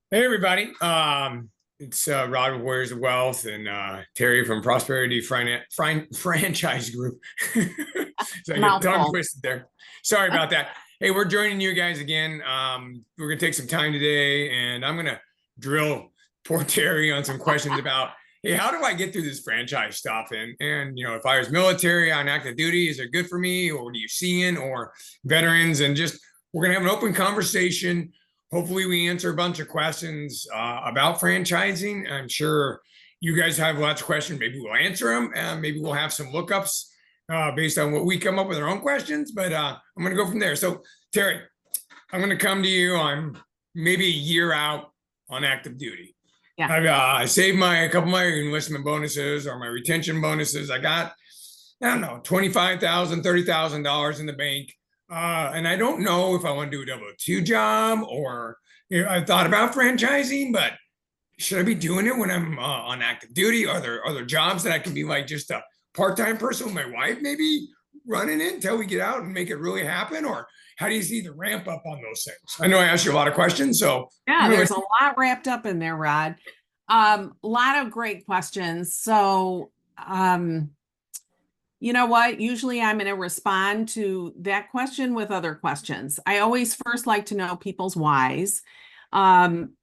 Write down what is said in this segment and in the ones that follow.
Hey everybody. It's Rod with Warriors of Wealth and Terry from Prosperity Franchise Group. So I get tongue Mouthful. twisted there. Sorry about that. Hey, we're joining you guys again. We're gonna take some time today, and I'm gonna drill poor Terry on some questions about, hey, how do I get through this franchise stuff? And if I was military on active duty, is it good for me, or do you see in or veterans? And just we're gonna have an open conversation. Hopefully, we answer a bunch of questions about franchising. I'm sure you guys have lots of questions. Maybe we'll answer them. Maybe we'll have some lookups based on what we come up with our own questions. But I'm going to go from there. So, Terry, I'm going to come to you. I'm maybe a year out on active duty. Yeah. I saved a couple of my enlistment bonuses or my retention bonuses. I got, I don't know, $25,000, $30,000 in the bank. And I don't know if I want to do a W-2 job or I thought about franchising, but should I be doing it when I'm on active duty? Are there jobs that I can be like just a part-time person with my wife, maybe running it until we get out and make it really happen? Or how do you see the ramp up on those things? I know I asked you a lot of questions, so Yeah, there's a lot wrapped up in there, Rod. A lot of great questions. So, you know what? Usually I'm going to respond to that question with other questions. I always first like to know people's whys. Um,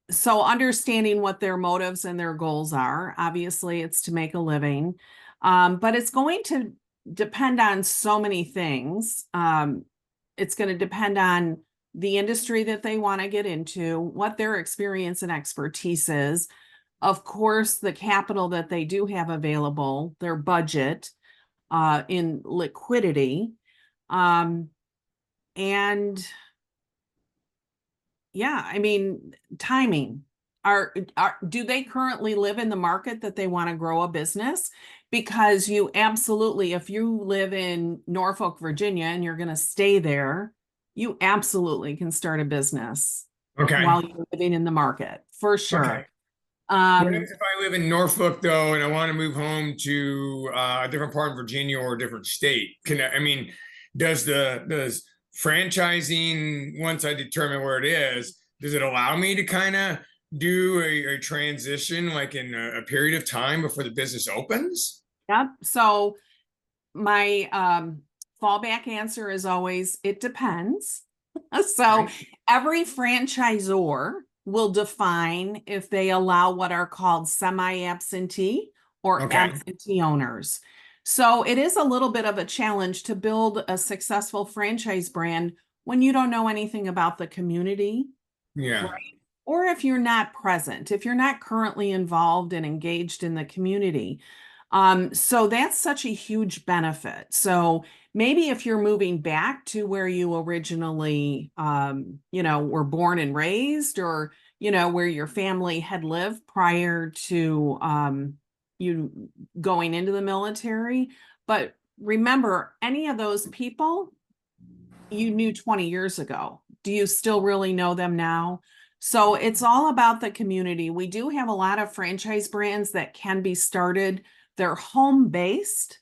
so understanding what their motives and their goals are. Obviously, it's to make a living. But it's going to depend on so many things. It's going to depend on the industry that they want to get into, what their experience and expertise is, of course, the capital that they do have available, their budget, in liquidity, and yeah, I mean, timing. Do they currently live in the market that they want to grow a business? Because you absolutely, if you live in Norfolk, Virginia, and you're going to stay there, you absolutely can start a business okay. while you're living in the market, for Okay. sure. What Um, if I live in Norfolk though, and I want to move home to a different part of Virginia or a different state? I mean, does franchising, once I determine where it is, does it allow me to kind of do a transition like in a period of time before the business opens? yeah. So my fallback answer is always it depends. So Right. every franchisor will define if they allow what are called semi-absentee or Okay. absentee owners. So it is a little bit of a challenge to build a successful franchise brand when you don't know anything about the community, Yeah. right? Or if you're not present, if you're not currently involved and engaged in the community. So that's such a huge benefit. So maybe if you're moving back to where you originally, were born and raised, or, where your family had lived prior to you going into the military. But remember, any of those people you knew 20 years ago. Do you still really know them now? So it's all about the community. We do have a lot of franchise brands that can be started. They're home based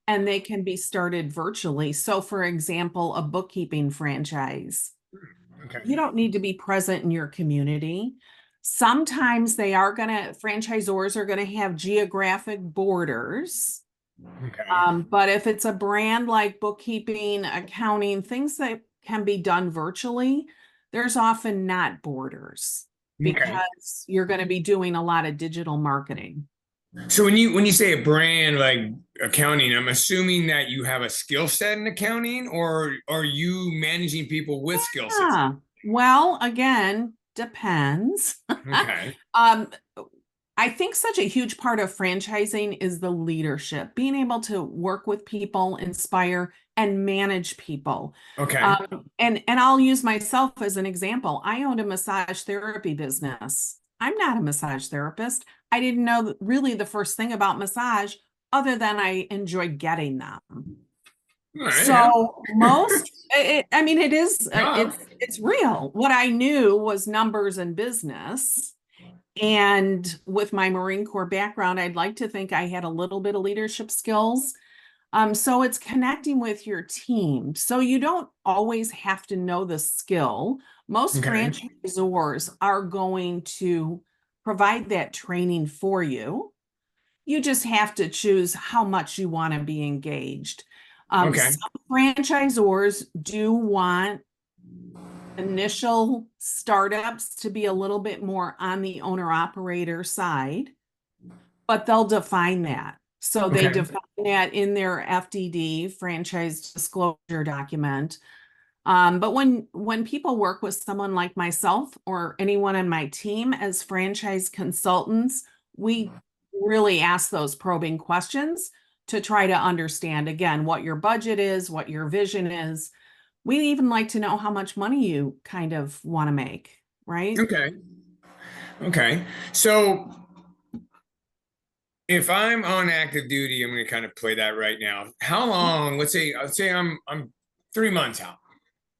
and they can be started virtually. So, for example, a bookkeeping franchise, Okay. you don't need to be present in your community. Sometimes franchisors are going to have geographic borders. Okay. But if it's a brand like bookkeeping, accounting, things that can be done virtually, there's often not borders Okay. because you're going to be doing a lot of digital marketing. So when you say a brand like accounting, I'm assuming that you have a skill set in accounting, or are you managing people with skill sets? Yeah. Well, again, depends. Okay. Um, I think such a huge part of franchising is the leadership, being able to work with people, inspire, and manage people. Okay. And I'll use myself as an example. I owned a massage therapy business. I'm not a massage therapist. I didn't know really the first thing about massage other than I enjoyed getting them. All right. Yeah. So I mean, it is, Yeah. it's real. What I knew was numbers and business. And with my Marine Corps background, I'd like to think I had a little bit of leadership skills. So it's connecting with your team. So you don't always have to know the skill. Most Okay. franchisors are going to provide that training for you. You just have to choose how much you want to be engaged. Okay. Some franchisors do want initial startups to be a little bit more on the owner operator side, but they'll define that. So they Okay. define that in their FDD, franchise disclosure document. But when people work with someone like myself or anyone on my team as franchise consultants, we really ask those probing questions to try to understand, again, what your budget is, what your vision is. We even like to know how much money you kind of want to make, right? Okay. Okay. So if I'm on active duty, I'm going to kind of play that right now. How long, let's say I'm 3 months out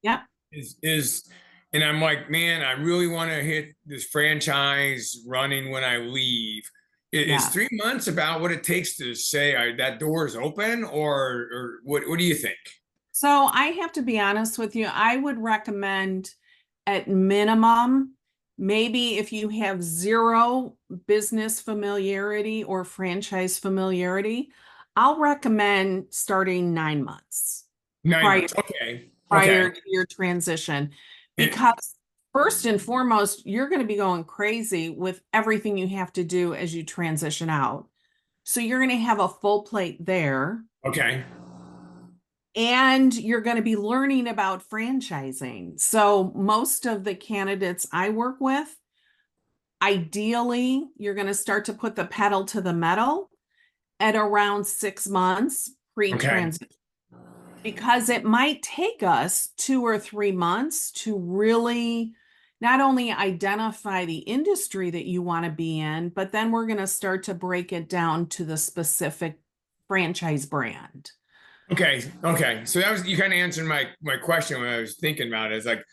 Yeah, is, and I'm like, man, I really want to hit this franchise running when I leave. Is yeah. 3 months about what it takes to say that door is open, or what do you think? So I have to be honest with you. I would recommend at minimum, maybe if you have zero business familiarity or franchise familiarity, I'll recommend starting 9 months 9 months. Okay. Okay. prior to your transition. And- Because first and foremost, you're going to be going crazy with everything you have to do as you transition out. So you're going to have a full plate there. okay. And you're going to be learning about franchising. So most of the candidates I work with, ideally, you're going to start to put the pedal to the metal at around 6 months Okay. pre-transition, because it might take us 2 or 3 months to really not only identify the industry that you want to be in, but then we're going to start to break it down to the specific franchise brand. Okay. Okay. So that was, you kind of answered my question when I was thinking about it. It's like,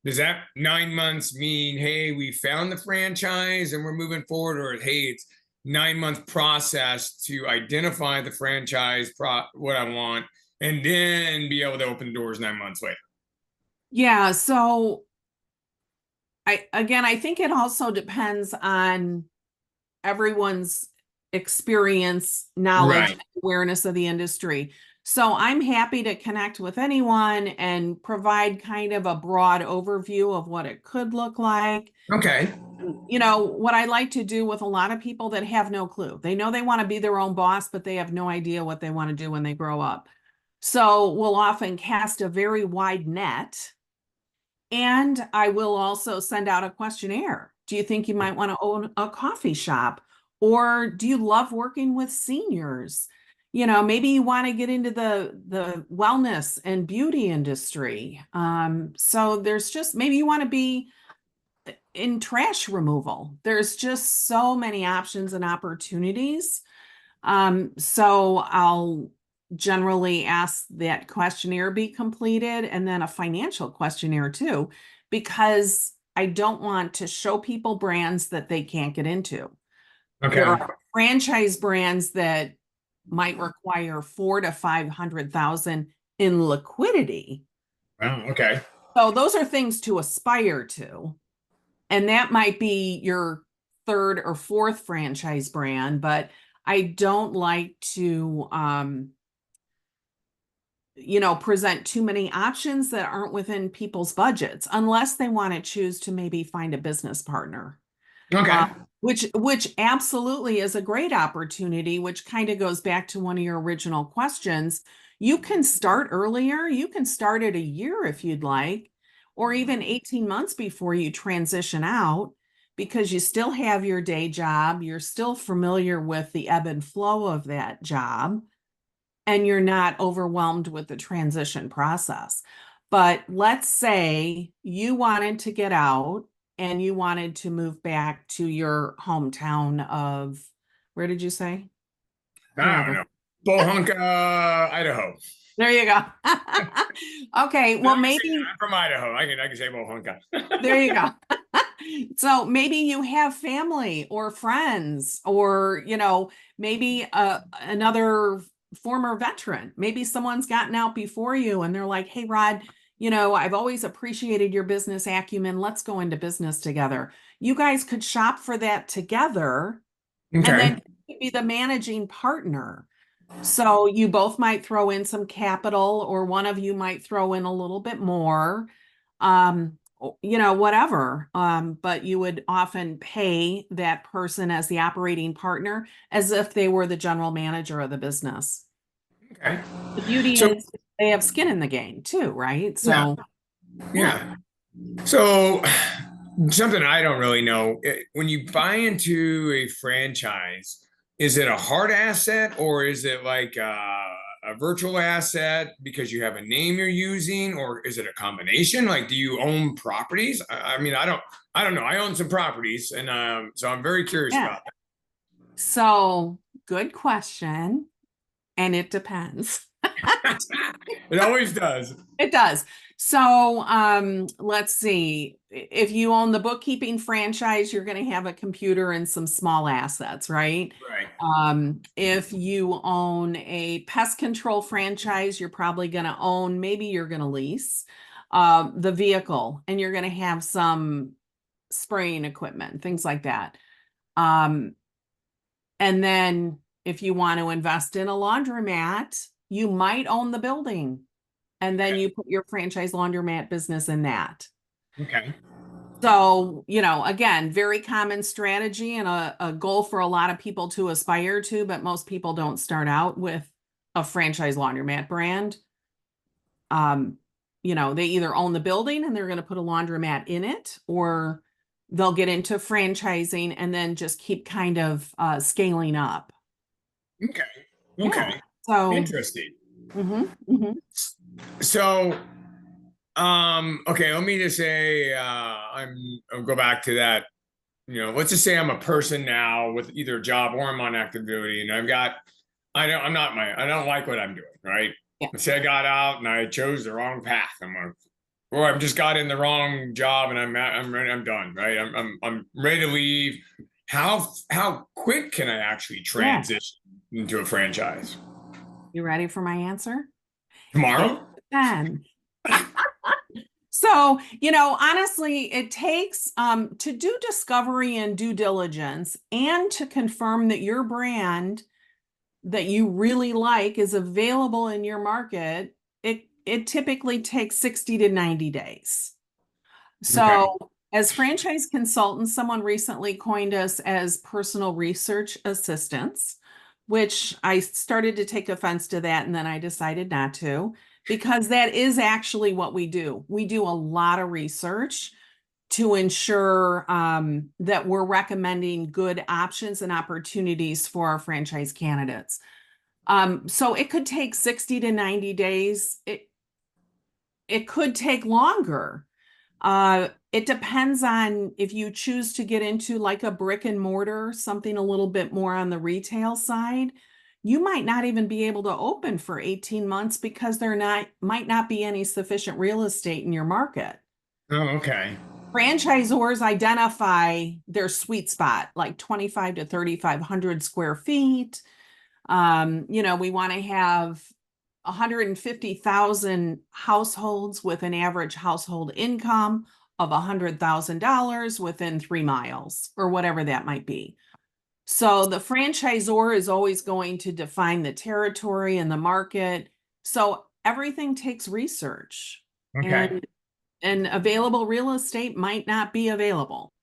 does that 9 months mean, hey, we found the franchise and we're moving forward, or hey, it's 9 month process to identify the franchise what I want, and then be able to open doors 9 months later. Yeah, so I think it also depends on everyone's experience, knowledge, Right. awareness of the industry. So I'm happy to connect with anyone and provide kind of a broad overview of what it could look like. Okay. You know, what I like to do with a lot of people that have no clue. They know they want to be their own boss, but they have no idea what they want to do when they grow up. So we'll often cast a very wide net. And I will also send out a questionnaire. Do you think you might want to own a coffee shop? Or do you love working with seniors? You know, maybe you want to get into the wellness and beauty industry. So there's just, maybe you want to be in trash removal. There's just so many options and opportunities. So I'll generally ask that questionnaire be completed and then a financial questionnaire too, because I don't want to show people brands that they can't get into. There Okay. are franchise brands that might require 400,000 to 500,000 in liquidity. Wow. Okay. So those are things to aspire to. And that might be your third or fourth franchise brand, but I don't like to present too many options that aren't within people's budgets, unless they want to choose to maybe find a business partner. Okay. Which absolutely is a great opportunity, which kind of goes back to one of your original questions. You can start earlier. You can start at a year if you'd like, or even 18 months before you transition out, because you still have your day job. You're still familiar with the ebb and flow of that job, and you're not overwhelmed with the transition process. But let's say you wanted to get out and you wanted to move back to your hometown of, where did you say? I don't know. Bohunka, Idaho. There you go. Okay, well, maybe I'm from Idaho. I can say Bohunka. there you go. So maybe you have family or friends, or maybe another former veteran. Maybe someone's gotten out before you and they're like, hey, Rod, I've always appreciated your business acumen. Let's go into business together. You guys could shop for that together, and then Okay. you could be the managing partner. So you both might throw in some capital, or one of you might throw in a little bit more, whatever. But you would often pay that person as the operating partner as if they were the general manager of the business. Okay. The beauty So is they have skin in the game too, right? yeah, So, yeah. yeah. So something I don't really know, when you buy into a franchise, is it a hard asset or is it like a virtual asset because you have a name you're using, or is it a combination? Like, do you own properties? I mean, I don't know. I own some properties, and so I'm very curious Yeah. about So, good question. And it depends. that. It always does. It does. So, let's see. If you own the bookkeeping franchise, you're going to have a computer and some small assets, right? Right. If you own a pest control franchise, you're probably going to own, maybe you're going to lease the vehicle, and you're going to have some spraying equipment, things like that. Um, and then if you want to invest in a laundromat, you might own the building, and then Okay. you put your franchise laundromat business in that. Okay. So, again, very common strategy and a goal for a lot of people to aspire to, but most people don't start out with a franchise laundromat brand. They either own the building and they're going to put a laundromat in it, or they'll get into franchising and then just keep kind of scaling up. Okay. Yeah. Okay. So, Interesting. mhm, mhm. So, okay, let me just say, I'll go back to that. Let's just say I'm a person now with either a job or I'm on active duty, and I don't like what I'm doing, right? Yeah. Let's say I got out and I chose the wrong path. Or I've just got in the wrong job and I'm ready, I'm done, right? I'm ready to leave. How quick can I actually Yeah. transition into a franchise? You ready for my answer? Tomorrow? 10. So, honestly, it takes to do discovery and due diligence and to confirm that your brand that you really like is available in your market. It typically takes 60 to 90 days. Okay. So, as franchise consultants, someone recently coined us as personal research assistants, which I started to take offense to that, and then I decided not to, because that is actually what we do. We do a lot of research to ensure that we're recommending good options and opportunities for our franchise candidates. So it could take 60 to 90 days. It could take longer. It depends on if you choose to get into like a brick and mortar, something a little bit more on the retail side. You might not even be able to open for 18 months because might not be any sufficient real estate in your market. Oh, okay. Franchisors identify their sweet spot, like 25 to 3,500 square feet. We want to have 150,000 households with an average household income of $100,000 within 3 miles, or whatever that might be. So the franchisor is always going to define the territory and the market. So everything takes research, Okay. and available real estate might not be available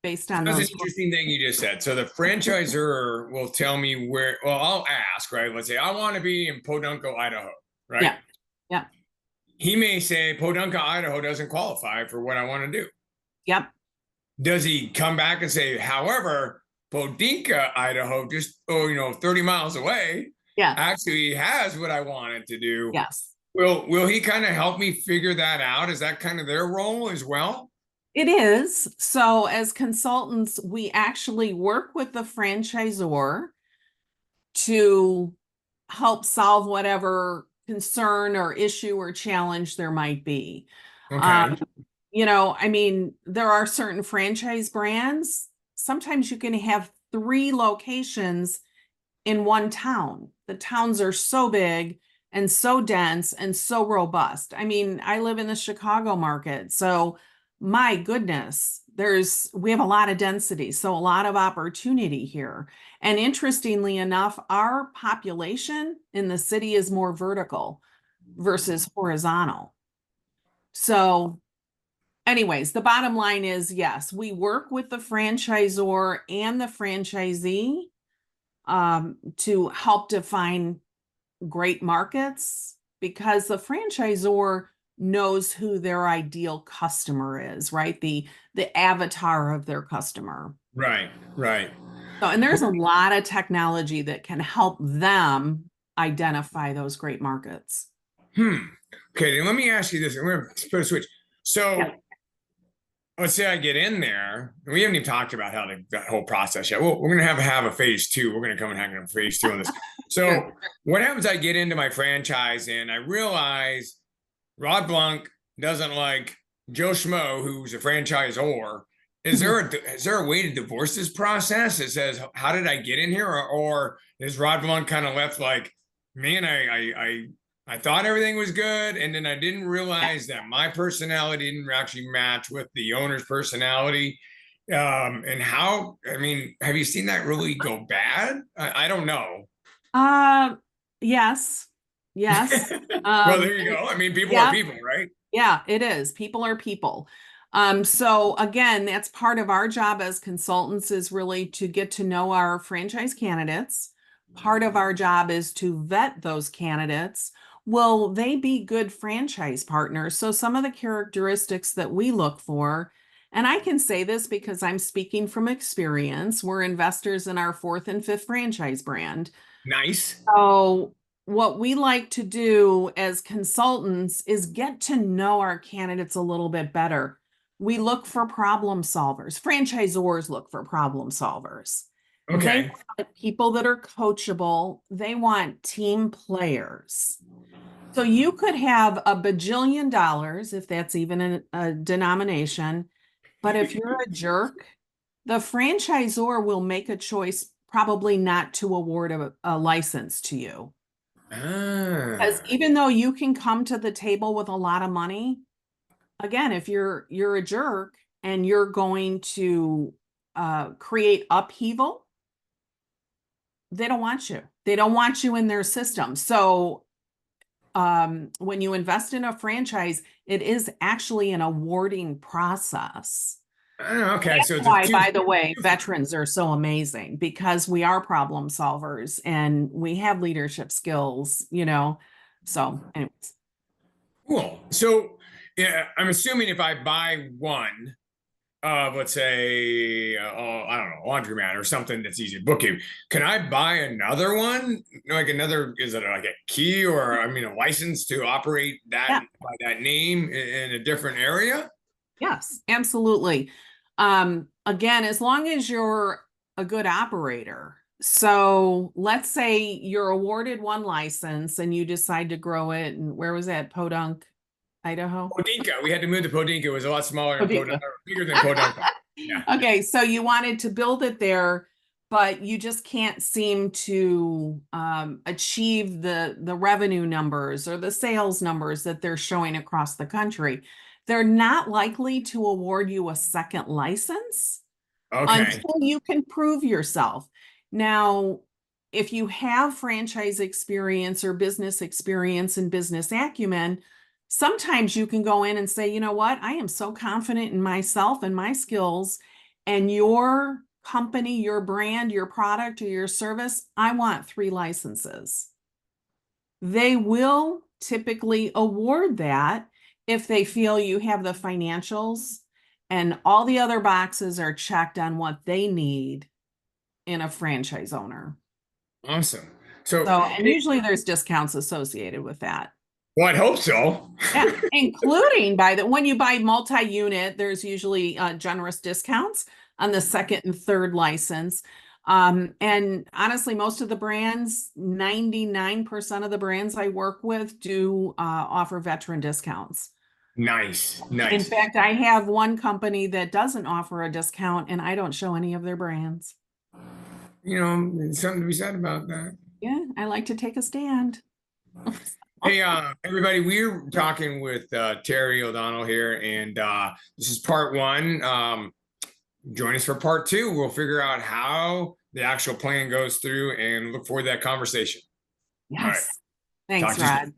based on That's an those. interesting thing you just said. So the franchisor will tell me where, well, I'll ask, right? Let's say I want to be in Podunco, Idaho, right? Yeah. Yeah. He may say Podunco, Idaho doesn't qualify for what I want to do. Yep. Does he come back and say, however, Podinka, Idaho, just 30 miles away, Yeah. actually has what I wanted to do? Yes. Will he kind of help me figure that out? Is that kind of their role as well? It is. So, as consultants, we actually work with the franchisor to help solve whatever concern or issue or challenge there might be. Okay. There are certain franchise brands. Sometimes you can have 3 locations in one town. The towns are so big and so dense and so robust. I mean, I live in the Chicago market, so my goodness, we have a lot of density, so a lot of opportunity here. And interestingly enough, our population in the city is more vertical versus horizontal. So anyways, the bottom line is, yes, we work with the franchisor and the franchisee to help define great markets, because the franchisor knows who their ideal customer is, right? The avatar of their customer. Right, right. So, and there's a lot of technology that can help them identify those great markets. Okay, then let me ask you this. We're going to put a switch. So Yeah. let's say I get in there. We haven't even talked about how that whole process yet. Well, we're going to have a phase 2. We're going to come and hang on phase 2 on this. So Sure. what happens? I get into my franchise and I realize Rod Blunk doesn't like Joe Schmo, who's a franchisor. Is there a way to divorce this process? It says, how did I get in here? Or is Rod Blunk kind of left like, man, I thought everything was good, and then I didn't realize that my personality didn't actually match with the owner's personality. And how, I mean, have you seen that really go bad? I don't know. Yes. Yes. Well, there you go. I mean, people yeah. are people, right? Yeah, it is. People are people. So again, that's part of our job as consultants, is really to get to know our franchise candidates. Part of our job is to vet those candidates. Will they be good franchise partners? So some of the characteristics that we look for, and I can say this because I'm speaking from experience, we're investors in our 4th and 5th franchise brand. Nice. So what we like to do as consultants is get to know our candidates a little bit better. We look for problem solvers. Franchisors look for problem solvers. Okay. They want people that are coachable. They want team players. So you could have a bajillion dollars, if that's even a denomination, but if you're a jerk, the franchisor will make a choice probably not to award a license to you. Because even though you can come to the table with a lot of money, again, if you're a jerk and you're going to create upheaval, they don't want you. They don't want you in their system. So when you invest in a franchise, it is actually an awarding process. Okay, That's so it's why, by the way, veterans are so amazing, because we are problem solvers and we have leadership skills, So anyways. cool. So yeah, I'm assuming if I buy one of, let's say, I don't know, laundromat or something that's easy to book you, can I buy another one? Like another, is it like a key or, I mean, a license to operate that by that name in a different area? Yes, absolutely. Again, as long as you're a good operator. So let's say you're awarded one license and you decide to grow it. And where was that? Podunk, Idaho? Podinka. We had to move to Podinka. It was a lot smaller than Podinka. bigger than Podunk. Yeah. Okay, so you wanted to build it there, but you just can't seem to achieve the revenue numbers or the sales numbers that they're showing across the country. They're not likely to award you a second license until you can prove yourself. Now, if you have franchise experience or business experience and business acumen, sometimes you can go in and say, you know what, I am so confident in myself and my skills, and your company, your brand, your product, or your service, I want 3 licenses. They will typically award that if they feel you have the financials and all the other boxes are checked on what they need in a franchise owner. Awesome. And usually there's discounts associated with that. Well, I'd hope so. Yeah, including when you buy multi-unit, there's usually generous discounts on the second and third license. And honestly, most of the brands, 99% of the brands I work with do offer veteran discounts. Nice. In fact, I have one company that doesn't offer a discount, and I don't show any of their brands. something to be said about that. Yeah, I like to take a stand. Hey, everybody, we're talking with Teri O'Donnell here, and this is part one. Join us for part two. We'll figure out how the actual plan goes through and look forward to that conversation. All right. Yes. Talk Thanks, to you soon. Rod.